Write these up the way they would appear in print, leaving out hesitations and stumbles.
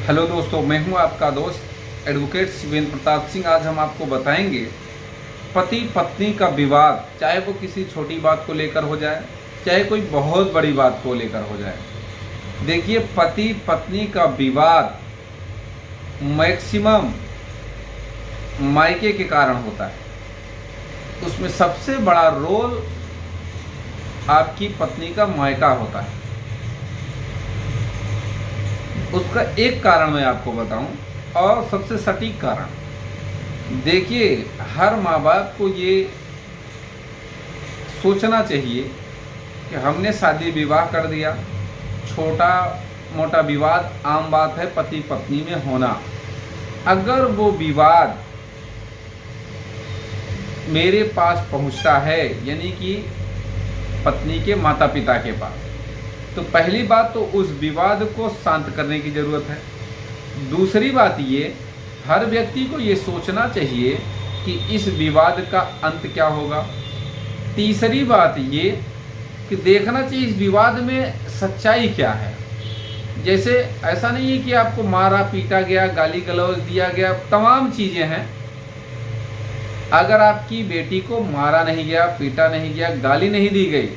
Hello दोस्तों, मैं हूं आपका दोस्त एडवोकेट शिवेंद्र प्रताप सिंह। आज हम आपको बताएंगे पति पत्नी का विवाद, चाहे वो किसी छोटी बात को लेकर हो जाए, चाहे कोई बहुत बड़ी बात को लेकर हो जाए। देखिए, पति पत्नी का विवाद मैक्सिमम मायके के कारण होता है। उसमें सबसे बड़ा रोल आपकी पत्नी का मायका होता है। उसका एक कारण मैं आपको बताऊं, और सबसे सटीक कारण। देखिए, हर माँ बाप को ये सोचना चाहिए कि हमने शादी विवाह कर दिया, छोटा मोटा विवाद आम बात है पति पत्नी में होना। अगर वो विवाद मेरे पास पहुंचता है, यानी कि पत्नी के माता पिता के पास, तो पहली बात तो उस विवाद को शांत करने की ज़रूरत है। दूसरी बात ये, हर व्यक्ति को ये सोचना चाहिए कि इस विवाद का अंत क्या होगा। तीसरी बात ये कि देखना चाहिए इस विवाद में सच्चाई क्या है। जैसे ऐसा नहीं है कि आपको मारा पीटा गया, गाली गलौज दिया गया, तमाम चीज़ें हैं। अगर आपकी बेटी को मारा नहीं गया, पीटा नहीं गया, गाली नहीं दी गई,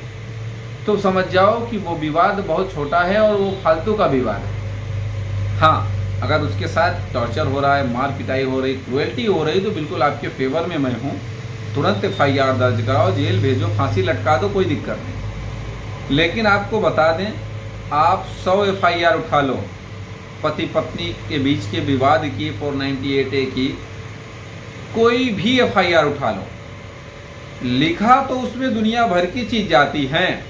तो समझ जाओ कि वो विवाद बहुत छोटा है और वो फालतू का विवाद है। हाँ, अगर उसके साथ टॉर्चर हो रहा है, मार पिटाई हो रही, क्रुएल्टी हो रही, तो बिल्कुल आपके फेवर में मैं हूँ। तुरंत FIR दर्ज कराओ, जेल भेजो, फांसी लटका दो, कोई दिक्कत नहीं। लेकिन आपको बता दें, आप 100 FIR उठा लो पति पत्नी के बीच के विवाद की, 498A की, कोई भी FIR उठा लो, लिखा तो उसमें दुनिया भर की चीज़ जाती हैं,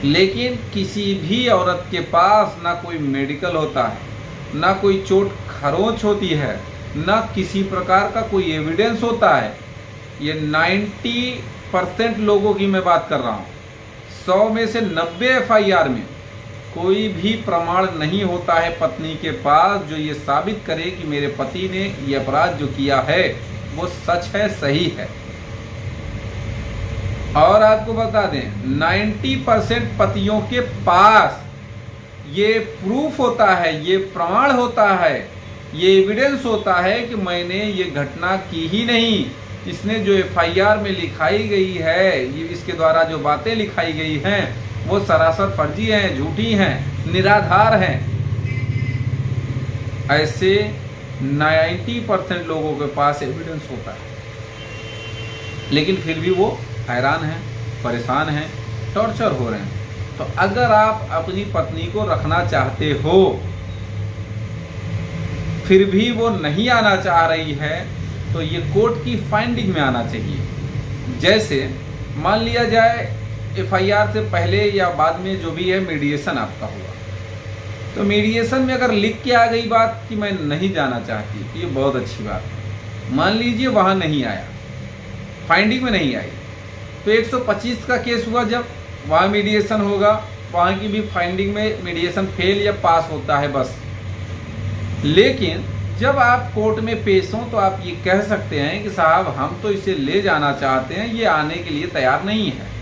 लेकिन किसी भी औरत के पास ना कोई मेडिकल होता है, ना कोई चोट खरोंच होती है, ना किसी प्रकार का कोई एविडेंस होता है। ये 90% लोगों की मैं बात कर रहा हूँ। 100 में से 90 FIR में कोई भी प्रमाण नहीं होता है पत्नी के पास जो ये साबित करे कि मेरे पति ने ये अपराध जो किया है वो सच है, सही है। और आपको बता दें, 90% पतियों के पास ये प्रूफ होता है, ये प्रमाण होता है, ये एविडेंस होता है कि मैंने ये घटना की ही नहीं। इसने जो FIR में लिखाई गई है, ये इसके द्वारा जो बातें लिखाई गई हैं, वो सरासर फर्जी हैं, झूठी हैं, निराधार हैं। ऐसे 90% लोगों के पास एविडेंस होता है, लेकिन फिर भी वो हैरान हैं, परेशान हैं, टॉर्चर हो रहे हैं। तो अगर आप अपनी पत्नी को रखना चाहते हो, फिर भी वो नहीं आना चाह रही है, तो ये कोर्ट की फाइंडिंग में आना चाहिए। जैसे मान लिया जाए FIR से पहले या बाद में जो भी है मीडिएशन आपका हुआ, तो मीडिएशन में अगर लिख के आ गई बात कि मैं नहीं जाना चाहती, तो ये बहुत अच्छी बात है। मान लीजिए वहाँ नहीं आया, फाइंडिंग में नहीं आई, तो 125 का केस हुआ, जब वहाँ मीडिएशन होगा, वहाँ की भी फाइंडिंग में मीडिएशन फेल या पास होता है बस। लेकिन जब आप कोर्ट में पेश हों तो आप ये कह सकते हैं कि साहब हम तो इसे ले जाना चाहते हैं, ये आने के लिए तैयार नहीं है।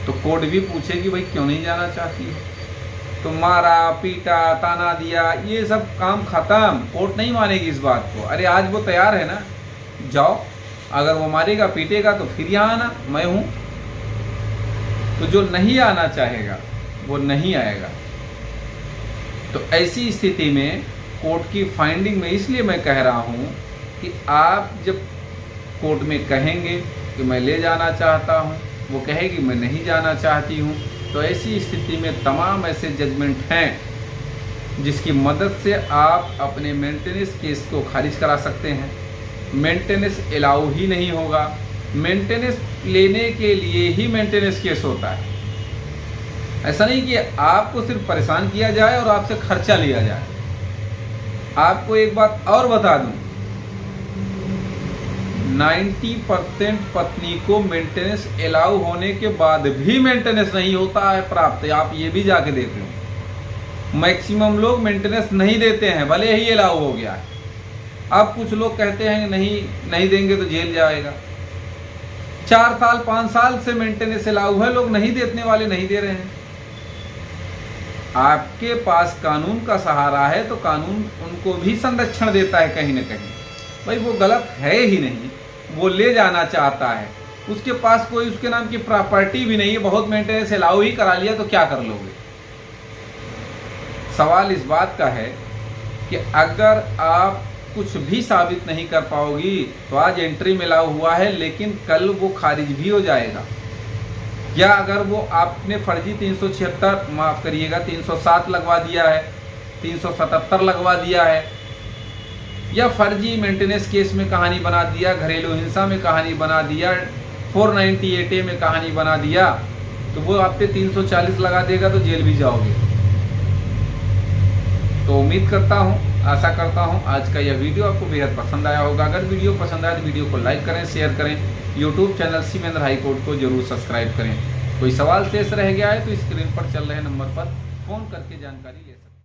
तो कोर्ट भी पूछेगी भाई क्यों नहीं जाना चाहती है? तो मारा पीटा, ताना दिया, ये सब काम खत्म। कोर्ट नहीं मानेगी इस बात को। अरे आज वो तैयार है ना, जाओ। अगर वो मारेगा पीटेगा तो फिर यहाँ आना, मैं हूँ। तो जो नहीं आना चाहेगा वो नहीं आएगा। तो ऐसी स्थिति में कोर्ट की फाइंडिंग में इसलिए मैं कह रहा हूँ कि आप जब कोर्ट में कहेंगे कि मैं ले जाना चाहता हूँ, वो कहेगी मैं नहीं जाना चाहती हूँ, तो ऐसी स्थिति में तमाम ऐसे जजमेंट हैं जिसकी मदद से आप अपने मेंटेनेंस केस को खारिज करा सकते हैं। मेंटेनेंस अलाउ ही नहीं होगा। मेंटेनेंस लेने के लिए ही मेंटेनेंस केस होता है। ऐसा नहीं कि आपको सिर्फ परेशान किया जाए और आपसे खर्चा लिया जाए। आपको एक बात और बता दूं, 90% पत्नी को मेंटेनेंस अलाउ होने के बाद भी मेंटेनेंस नहीं होता है प्राप्त। आप ये भी जाके देख लो, मैक्सिमम लोग मेंटेनेंस नहीं देते हैं, भले ही अलाउ हो गया है। अब कुछ लोग कहते हैं नहीं देंगे तो जेल जाएगा। 4 साल 5 साल से मेंटेनेंस अलाउ है, लोग नहीं देने वाले नहीं दे रहे हैं। आपके पास कानून का सहारा है तो कानून उनको भी संरक्षण देता है कहीं ना कहीं। भाई वो गलत है ही नहीं, वो ले जाना चाहता है, उसके पास कोई उसके नाम की प्रॉपर्टी भी नहीं है, बहुत मेंटेनेंस अलाउ ही करा लिया तो क्या कर लोगे। सवाल इस बात का है कि अगर आप कुछ भी साबित नहीं कर पाओगी तो आज एंट्री में अलाउ हुआ है लेकिन कल वो खारिज भी हो जाएगा। या अगर वो आपने फर्जी 376 माफ करिएगा 307 लगवा दिया है, 377 लगवा दिया है, या फर्जी मेंटेनेंस केस में कहानी बना दिया, घरेलू हिंसा में कहानी बना दिया, 498A में कहानी बना दिया, तो वो आप पे 340 लगा देगा तो जेल भी जाओगे। तो उम्मीद करता हूँ, आशा करता हूँ आज का यह वीडियो आपको बेहद पसंद आया होगा। अगर वीडियो पसंद आया तो वीडियो को लाइक करें, शेयर करें, यूट्यूब चैनल सीमेंद्र हाई कोर्ट को जरूर सब्सक्राइब करें। कोई सवाल शेष रह गया है तो स्क्रीन पर चल रहे नंबर पर फ़ोन करके जानकारी ले सकते हैं।